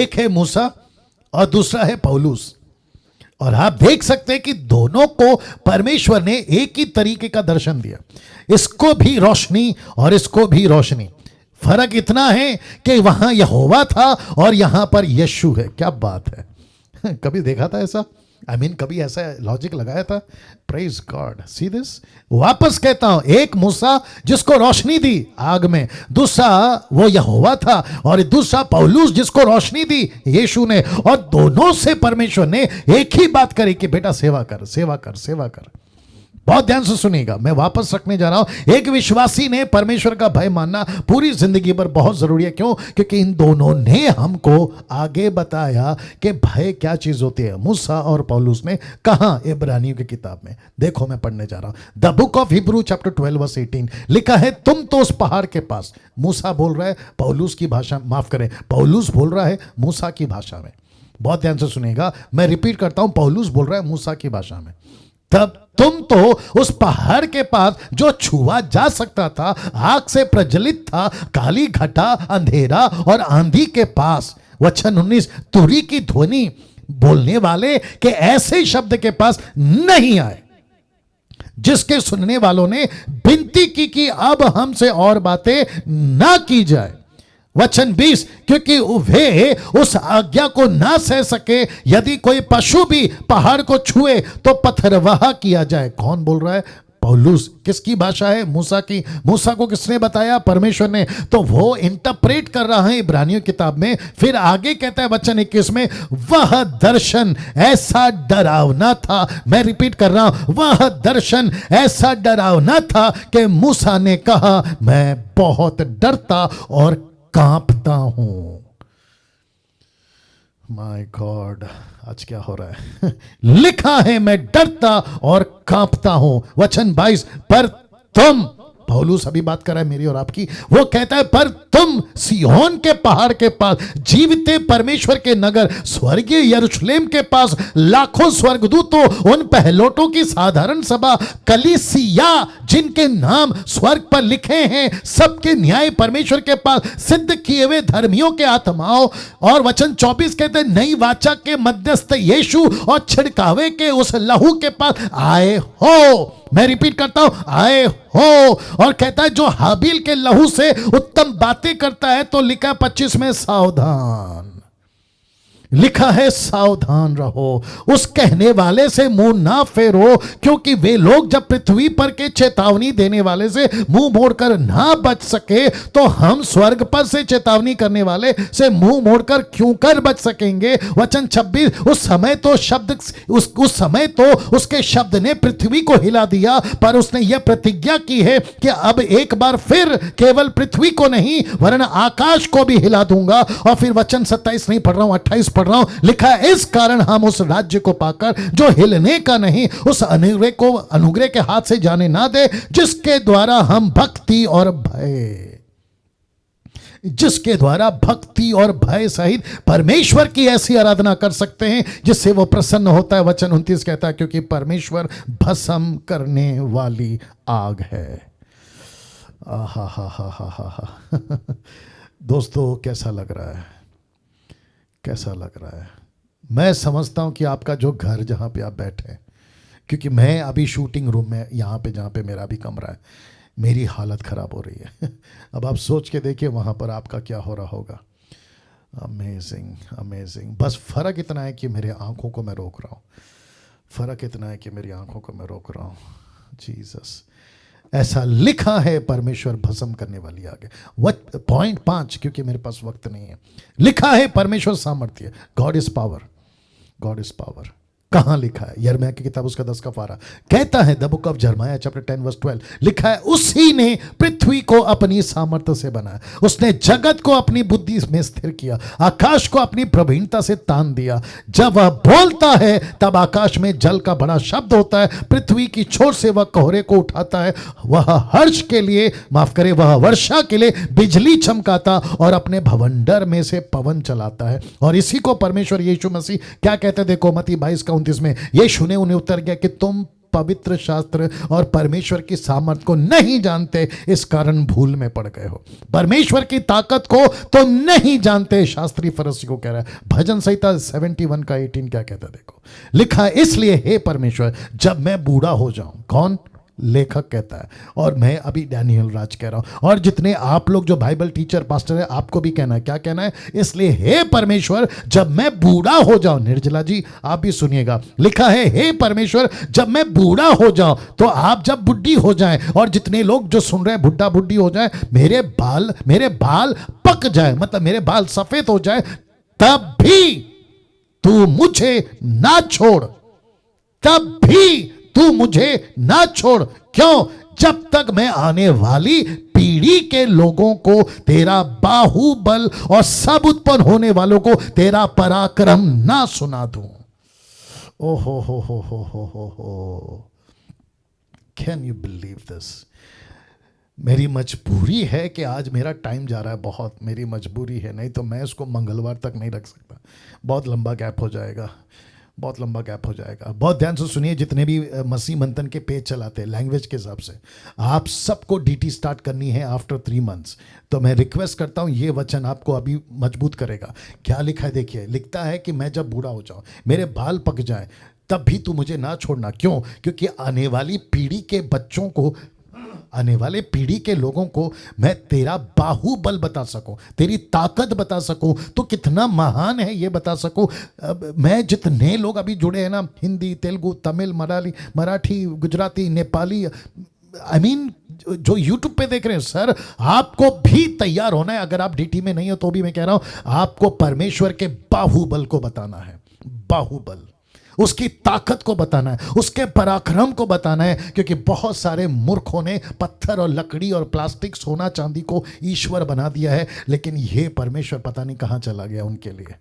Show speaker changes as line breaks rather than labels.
एक है मूसा और दूसरा है पौलुस। और आप देख सकते हैं कि दोनों को परमेश्वर ने एक ही तरीके का दर्शन दिया, इसको भी रोशनी और इसको भी रोशनी। फर्क इतना है कि वहां यहोवा था और यहां पर यीशु है। क्या बात है, कभी देखा था ऐसा? कभी ऐसा लॉजिक लगाया था? Praise God. सी दिस, वापस कहता हूं, एक मूसा जिसको रोशनी दी आग में, दूसरा वो यहोवा था, और दूसरा पौलुस जिसको रोशनी दी यीशु ने। और दोनों से परमेश्वर ने एक ही बात करी कि बेटा सेवा कर, सेवा कर, सेवा कर। बहुत ध्यान से सुनिएगा, मैं वापस रखने जा रहा हूं। एक विश्वासी ने परमेश्वर का भय मानना पूरी जिंदगी पर बहुत जरूरी है। क्यों? क्योंकि इन दोनों ने हमको आगे बताया कि भय क्या चीज होती है। मूसा और पौलुस ने कहा इब्रानियों की किताब में, देखो मैं पढ़ने जा रहा हूं, the book of Hebrew chapter 12 verse 18 लिखा है, तुम तो उस पहाड़ के पास। मूसा बोल रहा है पौलुस की भाषा, माफ करें, पौलुस बोल रहा है मूसा की भाषा में। बहुत ध्यान से सुनिएगा, मैं रिपीट करता हूं, पौलुस बोल रहा है मूसा की भाषा में। तब तुम तो उस पहाड़ के पास जो छुआ जा सकता था, आग से प्रज्वलित था, काली घटा, अंधेरा और आंधी के पास। वचन 19, तुरी की ध्वनि बोलने वाले के ऐसे शब्द के पास नहीं आए, जिसके सुनने वालों ने विनती की कि अब हमसे और बातें ना की जाए। वचन 20, क्योंकि वे उस आज्ञा को ना सह सके, यदि कोई पशु भी पहाड़ को छुए तो पत्थरवाह किया जाए। कौन बोल रहा है? पौलुस। किसकी भाषा है? मूसा की। मूसा को किसने बताया? परमेश्वर ने। तो वो इंटरप्रेट कर रहा है इब्रानियों किताब में। फिर आगे कहता है वचन 21 में, वह दर्शन ऐसा डरावना था, मैं रिपीट कर रहा हूं, वह दर्शन ऐसा डरावना था कि मूसा ने कहा, मैं बहुत डरता और कांपता हूं। माय गॉड, आज क्या हो रहा है? लिखा है मैं डरता और कांपता हूं। वचन 22, पर तुम, पौलुस अभी बात कर रहा है मेरी और आपकी, वो कहता है पर तुम सिय्योन के पहाड़ के पास, जीवते परमेश्वर के नगर, स्वर्गीय यरूशलेम के पास, लाखों स्वर्गदूतों, उन पहलोटों की साधारण सभा, कलीसिया जिनके नाम स्वर्ग पर लिखे हैं, सबके न्याय परमेश्वर के पास, सिद्ध किए हुए धर्मियों के आत्माओं। और वचन 24 कहते हैं, नई वाचा के मध्यस्थ यीशु और छिड़कावे के उस लहू के पास आए हो। मैं रिपीट करता हूं, आए हो। और कहता है जो हाबिल के लहू से उत्तम बातें करता है, तो लिखा 25 में, सावधान, लिखा है सावधान रहो, उस कहने वाले से मुंह ना फेरो, क्योंकि वे लोग जब पृथ्वी पर के चेतावनी देने वाले से मुंह मोड़कर ना बच सके, तो हम स्वर्ग पर से चेतावनी करने वाले से मुंह मोड़कर क्यों कर बच सकेंगे। वचन 26, उस समय तो उसके शब्द ने पृथ्वी को हिला दिया, पर उसने यह प्रतिज्ञा की है कि अब एक बार फिर केवल पृथ्वी को नहीं वरन आकाश को भी हिला दूंगा। और फिर वचन 27 नहीं पढ़ रहा हूं, 28 पढ़ रहा हूं, लिखा है, इस कारण हम उस राज्य को पाकर जो हिलने का नहीं, उस अनुग्रह को अनुग्रह के हाथ से जाने ना दे, जिसके द्वारा हम भक्ति और भय सहित परमेश्वर की ऐसी आराधना कर सकते हैं जिससे वो प्रसन्न होता है। वचन 29 कहता है, क्योंकि परमेश्वर भस्म करने वाली आग है। आहा हा हा हा हा हा। दोस्तों, कैसा लग रहा है? कैसा लग रहा है? मैं समझता हूं कि आपका जो घर जहां पे आप बैठे हैं, क्योंकि मैं अभी शूटिंग रूम में यहां पे जहां पे मेरा भी कमरा है, मेरी हालत ख़राब हो रही है। अब आप सोच के देखिए वहाँ पर आपका क्या हो रहा होगा। Amazing, amazing. बस फ़र्क इतना है कि मेरे आँखों को मैं रोक रहा हूँ, फ़र्क इतना है कि मेरी आँखों को मैं रोक रहा हूँ। जीसस, ऐसा लिखा है, परमेश्वर भस्म करने वाली आग है। पॉइंट 5, क्योंकि मेरे पास वक्त नहीं है, लिखा है परमेश्वर सामर्थ्य, God is power, God is power. कहां लिखा है? यिर्मयाह की किताब उसका 10 का पारा कहता है, द बुक ऑफ यिर्मयाह चैप्टर 10 वर्स 12 लिखा है, उसी ने पृथ्वी को अपनी सामर्थ्य से बनाया, उसने जगत को अपनी बुद्धि में स्थिर किया, आकाश को अपनी प्रवीणता से तान दिया। जब वह बोलता है तब आकाश में जल का बड़ा शब्द होता है, पृथ्वी की छोर से वह कोहरे को उठाता है, वह हर्ष के लिए, माफ करे, वह वर्षा के लिए बिजली चमकाता और अपने भवंडर में से पवन चलाता है। और इसी को परमेश्वर यीशु मसीह क्या कहते हैं? देखो मत्ती 22 का 29 में, यीशु ने उन्हें उत्तर दिया कि तुम पवित्र शास्त्र और परमेश्वर की सामर्थ को नहीं जानते, इस कारण भूल में पड़ गए हो। परमेश्वर की ताकत को तो नहीं जानते, शास्त्री फरीसी को कह रहा है। भजन संहिता 71 का 18 क्या कहता है देखो, लिखा है, इसलिए हे परमेश्वर जब मैं बूढ़ा हो जाऊं। कौन? लेखक कहता है, और मैं अभी डैनियल राज कह रहा हूं, और जितने आप लोग जो बाइबल टीचर पास्टर है, आपको भी कहना है। क्या कहना है? इसलिए हे परमेश्वर जब मैं बूढ़ा हो जाऊं। निर्जला जी आप भी सुनिएगा, लिखा है हे परमेश्वर जब मैं बूढ़ा हो जाऊं। तो आप जब बुढ़ी हो जाएं, और जितने लोग जो सुन रहे हैं बुढ़ा बुढ़ी हो जाए, मेरे बाल पक जाए, मतलब मेरे बाल सफेद हो जाए, तब भी तू मुझे ना छोड़, तब भी तू मुझे ना छोड़। क्यों? जब तक मैं आने वाली पीढ़ी के लोगों को तेरा बाहुबल और सब उत्पन्न होने वालों को तेरा पराक्रम ना सुना दूं। ओ हो। Can you believe this? मेरी मजबूरी है कि आज मेरा टाइम जा रहा है, बहुत मेरी मजबूरी है, नहीं तो मैं इसको मंगलवार तक नहीं रख सकता। बहुत लंबा गैप हो जाएगा, बहुत लंबा गैप हो जाएगा। बहुत ध्यान से सुनिए, जितने भी मसीह मंथन के पेज चलाते हैं लैंग्वेज के हिसाब से, आप सबको डीटी स्टार्ट करनी है आफ्टर 3 मंथ्स। तो मैं रिक्वेस्ट करता हूँ, ये वचन आपको अभी मजबूत करेगा। क्या लिखा है देखिए, लिखता है कि मैं जब बूढ़ा हो जाऊँ, मेरे बाल पक जाए, तब भी तू मुझे ना छोड़ना। क्यों? क्योंकि आने वाली पीढ़ी के बच्चों को, आने वाले पीढ़ी के लोगों को मैं तेरा बाहुबल बता सकूं, तेरी ताकत बता सकूं, तो कितना महान है ये बता सकूं। मैं जितने लोग अभी जुड़े हैं ना, हिंदी, तेलुगु, तमिल, मराठी, गुजराती, नेपाली, जो यूट्यूब पे देख रहे हैं, सर आपको भी तैयार होना है। अगर आप डीटी में नहीं हो तो भी मैं कह रहा हूं, आपको परमेश्वर के बाहुबल को बताना है। बाहुबल, उसकी ताकत को बताना है, उसके पराक्रम को बताना है। क्योंकि बहुत सारे मूर्खों ने पत्थर और लकड़ी और प्लास्टिक, सोना चांदी को ईश्वर बना दिया है, लेकिन ये परमेश्वर पता नहीं कहां चला गया उनके लिए।